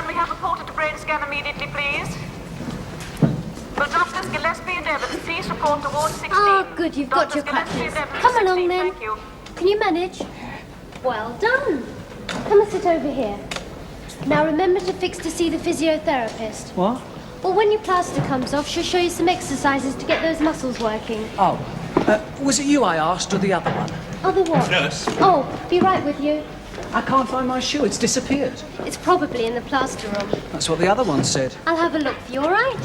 Can we have a porter to brain scan immediately, please? Will Doctors Gillespie and Evans please report to Ward 16? Oh, good, you've got your crutches. Come along, then. Thank you. Can you manage? Well done. Come and sit over here. Now remember to fix to see the physiotherapist. What? Well, when your plaster comes off, she'll show you some exercises to get those muscles working. Oh, was it you I asked or the other one? Other what? Nurse. Oh, be right with you. I can't find my shoe, it's disappeared. It's probably in the plaster room. That's what the other one said. I'll have a look for you, all right?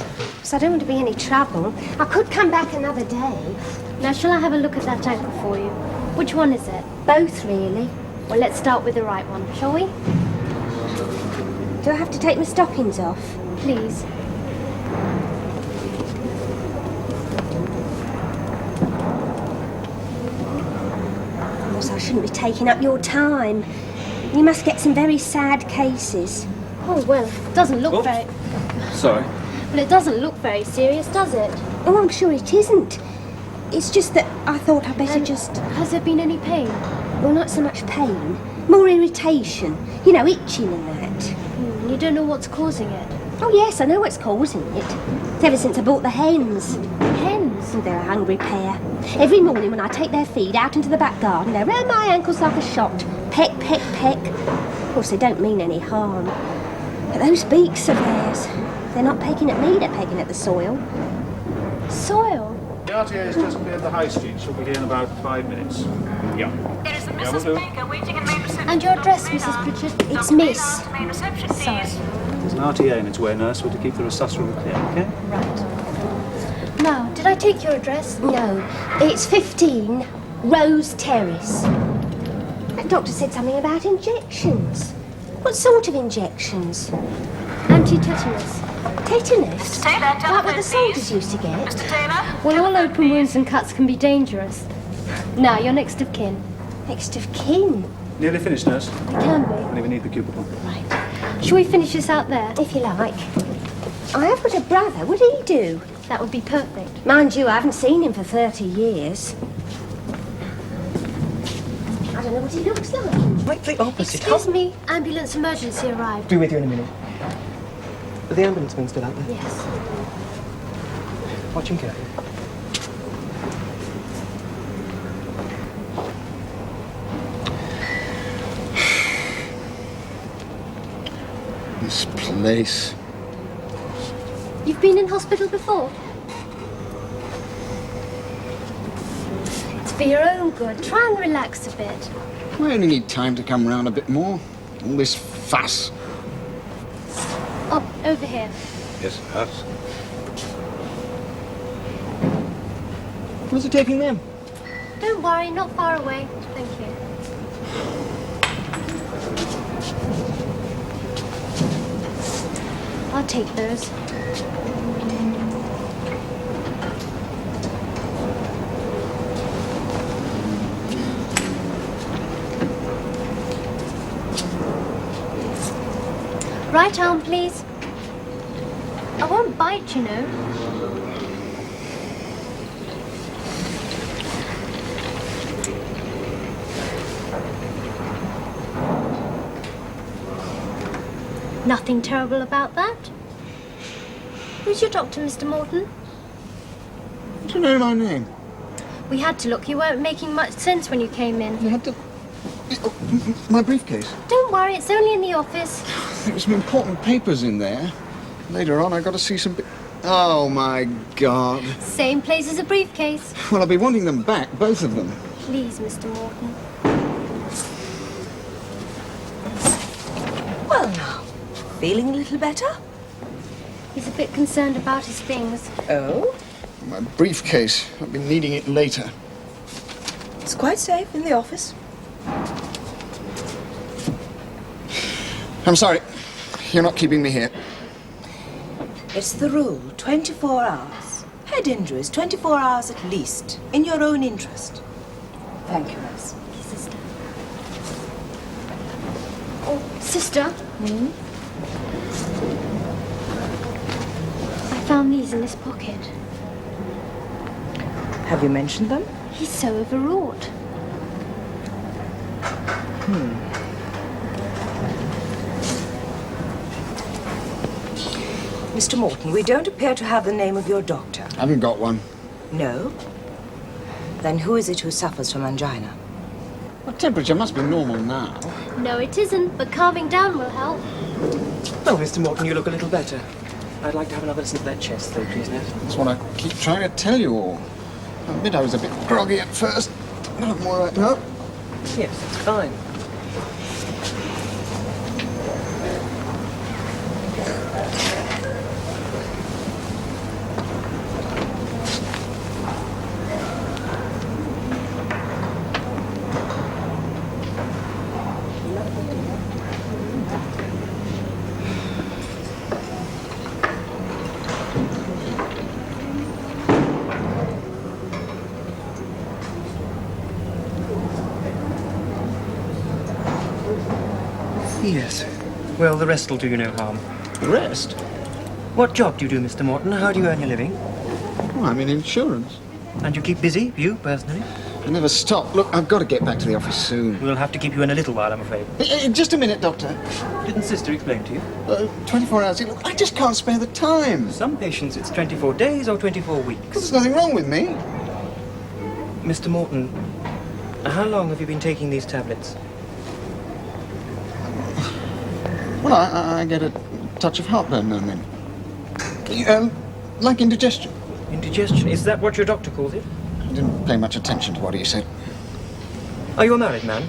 So I don't want to be any trouble. I could come back another day. Now, shall I have a look at that ankle for you? Which one is it? Both, really. Well, let's start with the right one, shall we? Do I have to take my stockings off? Please. Of course, I shouldn't be taking up your time. You must get some very sad cases. Oh, well, it doesn't look very... Sorry. Well, it doesn't look very serious, does it? Oh, I'm sure it isn't. It's just that I thought I'd better just... Has there been any pain? Well, not so much pain. More irritation. You know, itching and that. You don't know what's causing it? Oh, yes, I know what's causing it. It's ever since I bought the hens. Hens? Oh, they're a hungry pair. Every morning when I take their feed out into the back garden, they're round my ankles like a shot. Peck, peck, peck. Of course, they don't mean any harm. But those beaks of theirs, they're not pecking at me, they're pecking at the soil. Soil? The RTA has just cleared the high street. She'll be here in about 5 minutes. Yeah. There is a Yeah, Mrs. will do. Baker waiting in main reception. And your Dr. address, Maynard. Mrs. Pritchard? It's Dr. Miss. Maynard, main reception, Sorry. please. There's an RTA in its way, nurse. We're to keep the resus room clear, okay? Right. Now, did I take your address? No, it's 15 Rose Terrace. That doctor said something about injections. What sort of injections? Anti-tetanus. Tetanus? Mr. Taylor, Like what telephone, the soldiers please. used to get? Mr. Taylor? Well, all open wounds and cuts can be dangerous. Now, you're next of kin. Next of kin. Nearly finished, nurse. It can be. Don't even need the cubicle. Right. Shall we finish this out there? If you like. I have got a brother. What'd he do? That would be perfect. Mind you, I haven't seen him for 30 years. I don't know what he looks like. Right, the opposite. Excuse me, ambulance emergency arrived. Be with you in a minute. Are the ambulance men still out there? Yes. Watch him carefully. This place. You've been in hospital before? It's for your own good. Try and relax a bit. I only need time to come round a bit more. All this fuss. Oh, over here. Yes, us. Where's it taking them? Don't worry, not far away. Thank you. I'll take those. Right arm, please. I won't bite, you know. Nothing terrible about that. Who's your doctor, Mr. Morton? Do you know my name? We had to look. You weren't making much sense when you came in. You had to... Oh, my briefcase. Don't worry, it's only in the office. There's some important papers in there. Later on, I got to see some... Oh, my God. Same place as a briefcase. Well, I'll be wanting them back, both of them. Please, Mr. Morton. Well now, feeling a little better? He's a bit concerned about his things. Oh? My briefcase. I'll be needing it later. It's quite safe in the office. I'm sorry. You're not keeping me here. It's the rule, 24 hours. Head injuries, 24 hours at least, in your own interest. Thank you, Miss. Sister. Oh, sister. I found these in his pocket. Have you mentioned them? He's so overwrought. Mr. Morton, we don't appear to have the name of your doctor. I haven't got one. No? Then who is it who suffers from angina? My temperature must be normal now. No, it isn't, but calming down will help. Oh, Mr. Morton, you look a little better. I'd like to have another listen to that chest, though, please, Ned. That's what I keep trying to tell you all. I admit I was a bit groggy at first. But I'm all right now. Yes, it's fine. Yes. Well, the rest will do you no harm. The rest? What job do you do, Mr. Morton? How do you earn your living? Oh, I'm in insurance. And you keep busy, you, personally? I never stop. Look, I've got to get back to the office soon. We'll have to keep you in a little while, I'm afraid. Just a minute, Doctor. Didn't Sister explain to you? 24 hours. Look, I just can't spare the time. Some patients, it's 24 days or 24 weeks. There's nothing wrong with me. Mr. Morton, how long have you been taking these tablets? Well, I get a touch of heartburn now and then. Like indigestion. Indigestion? Is that what your doctor calls it? I didn't pay much attention to what he said. Are you a married man?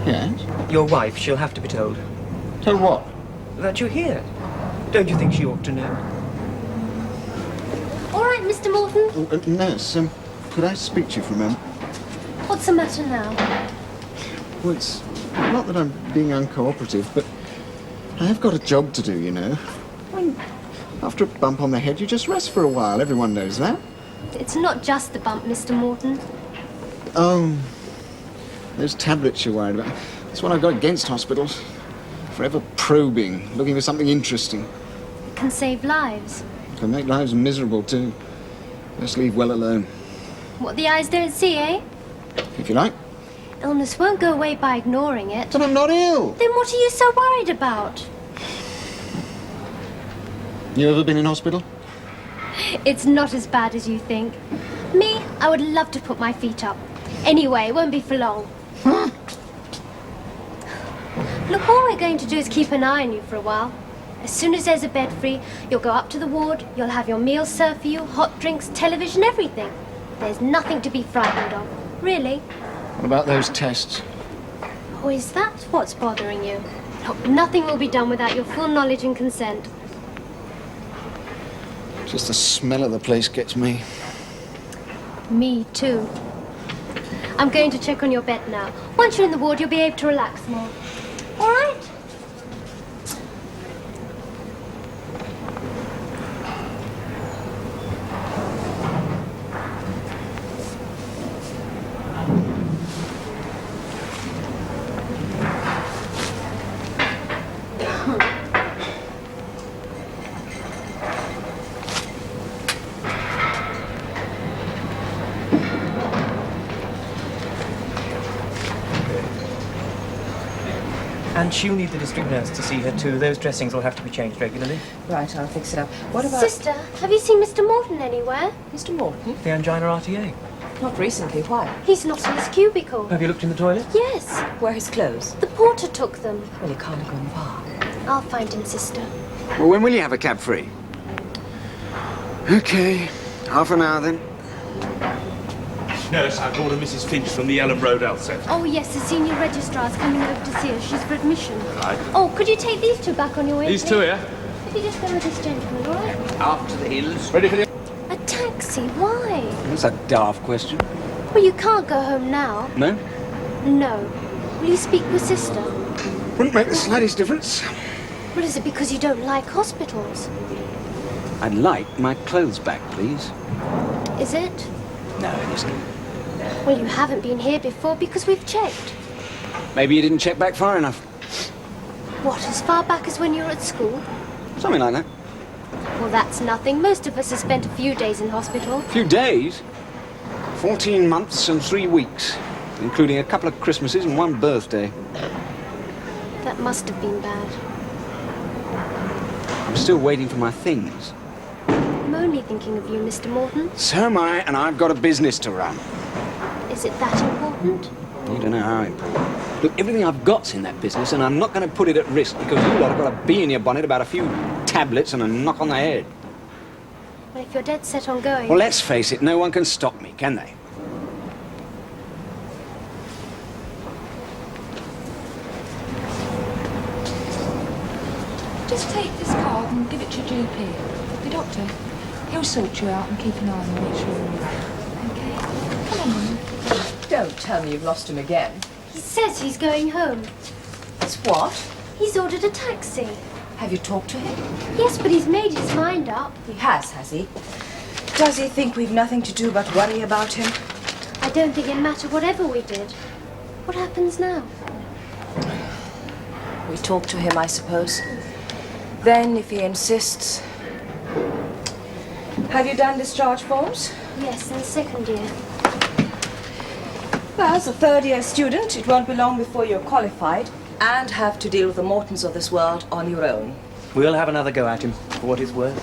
Yes? Your wife, she'll have to be told. Told what? That you're here. Don't you think she ought to know? All right, Mr. Morton. Oh, nurse, could I speak to you for a moment? What's the matter now? Well, it's not that I'm being uncooperative, but I have got a job to do, you know. I mean, after a bump on the head, you just rest for a while. Everyone knows that. It's not just the bump, Mr. Morton. Oh, those tablets you're worried about. That's what I've got against hospitals. Forever probing, looking for something interesting. It can save lives. Can make lives miserable, too. Just leave well alone, What the eyes don't see, eh? if you like. Illness won't go away by ignoring it. But I'm not ill. Then what are you so worried about? You ever been in hospital? It's not as bad as you think. Me, I would love to put my feet up. Anyway, it won't be for long. Look, all we're going to do is keep an eye on you for a while. As soon as there's a bed free, you'll go up to the ward, you'll have your meals served for you, hot drinks, television, everything. There's nothing to be frightened of. Really. What about those tests? Oh, is that what's bothering you? Look, nothing will be done without your full knowledge and consent. Just the smell of the place gets me. Me too. I'm going to check on your bed now. Once you're in the ward, you'll be able to relax more. All right? And she'll need the district nurse to see her too. Those dressings will have to be changed regularly. Right, I'll fix it up. What about... Sister, have you seen Mr. Morton anywhere? Mr. Morton? The angina RTA. Not recently. Why? He's not in his cubicle. Have you looked in the toilet? Yes, Where are his clothes? the porter took them. Well, he can't have gone far. I'll find him, sister. Well, when will you have a cab free? Okay, half an hour then. Nurse, I've ordered Mrs. Finch from the Ellen Road Health Centre. Oh, yes, the senior registrar's coming over to see her. She's for admission. Right. Oh, could you take these two back on your way? These two here. If you just go with this gentleman, all right? After the hills. Ready for the... A taxi? Why? That's a daft question. Well, you can't go home now. No? No. Will you speak with sister? Wouldn't make the slightest difference. Well, is it because you don't like hospitals? I'd like my clothes back, please. Is it? No, it isn't. Well, you haven't been here before because we've checked. Maybe you didn't check back far enough. What, as far back as when you were at school? Something like that. Well, that's nothing. Most of us have spent a few days in hospital. A few days? 14 months and 3 weeks, including a couple of Christmases and one birthday. That must have been bad. I'm still waiting for my things. I'm only thinking of you, Mr. Morton. So am I, and I've got a business to run. Is it that important? You don't know how important. Look, everything I've got's in that business, and I'm not going to put it at risk because you lot have got a bee in your bonnet about a few tablets and a knock on the head. Well, if you're dead set on going... Well, let's face it, no one can stop me, can they? Just take this card and give it to your GP. The doctor, he'll sort you out and keep an eye on you, make sure you're all right. Okay? Come on, Mum. Don't tell me you've lost him again. He says he's going home. It's what? He's ordered a taxi. Have you talked to him? Yes, but he's made his mind up. He has he? Does he think we've nothing to do but worry about him? I don't think it mattered whatever we did. What happens now? We talk to him, I suppose. Then, if he insists... Have you done discharge forms? Yes, in the second year. Well, as a third-year student, it won't be long before you're qualified and have to deal with the Mortons of this world on your own. We'll have another go at him, for what it's worth.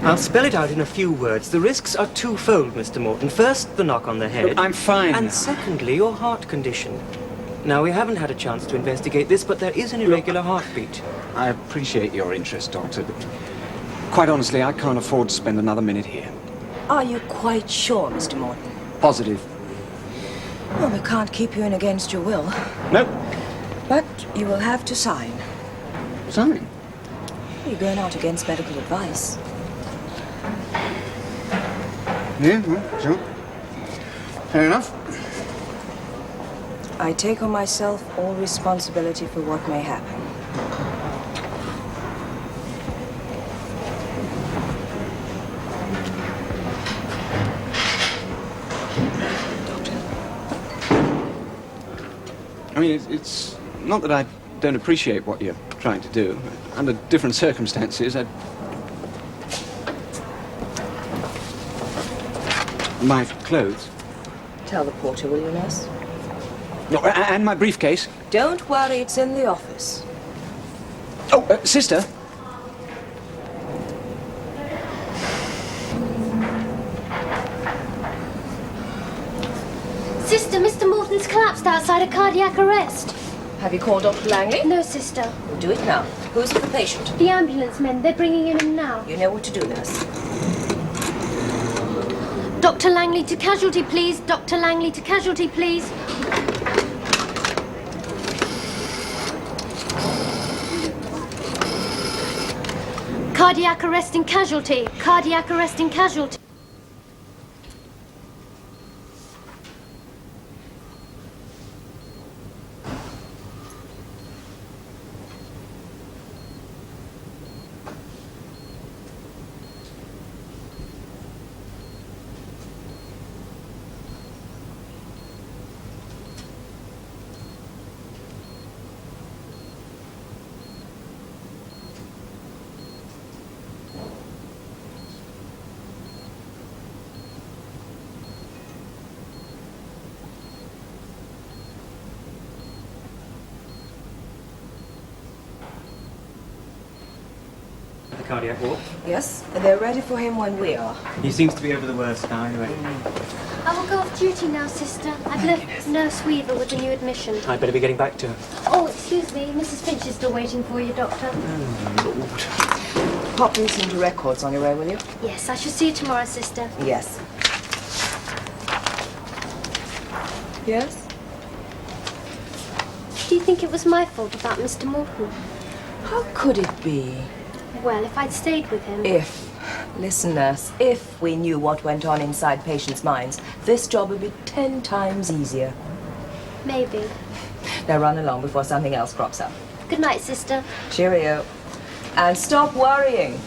I'll spell it out in a few words. The risks are twofold, Mr. Morton. First, the knock on the head. Look, I'm fine. And secondly, your heart condition. Now, we haven't had a chance to investigate this, but there is an irregular heartbeat. I appreciate your interest, Doctor, but quite honestly, I can't afford to spend another minute here. Are you quite sure, Mr. Morton? Positive. Well, we can't keep you in against your will. Nope. But you will have to sign. Sign? You're going out against medical advice. Yeah, well, sure. Fair enough. I take on myself all responsibility for what may happen. I mean, it's not that I don't appreciate what you're trying to do. Under different circumstances, I'd... My clothes. Tell the porter, will you, nurse? No, and my briefcase. Don't worry, it's in the office. Oh, sister. Sister, Mr. Morton's collapsed outside a cardiac arrest. Have you called Dr. Langley? No, sister. We'll do it now. Who's with the patient? The ambulance men, they're bringing him in now. You know what to do, nurse. Dr. Langley to casualty, please. Dr. Langley to casualty, please. Cardiac arrest in casualty. Cardiac arrest in casualty. Cardiac ward. Yes, they're ready for him when we are. He seems to be over the worst now, anyway. I will go off duty now, sister. I've left Nurse Weaver with the new admission. I'd better be getting back to her. Oh, excuse me. Mrs. Finch is still waiting for you, Doctor. Oh, Lord. Pop these into records on your way, will you? Yes, I shall see you tomorrow, sister. Yes. Yes? Do you think it was my fault about Mr. Morton? How could it be? Well, if I'd stayed with him... Listen, nurse, if we knew what went on inside patients' minds, this job would be 10 times easier. Maybe. Now run along before something else crops up. Good night, sister. Cheerio. And stop worrying.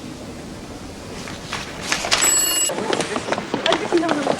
No.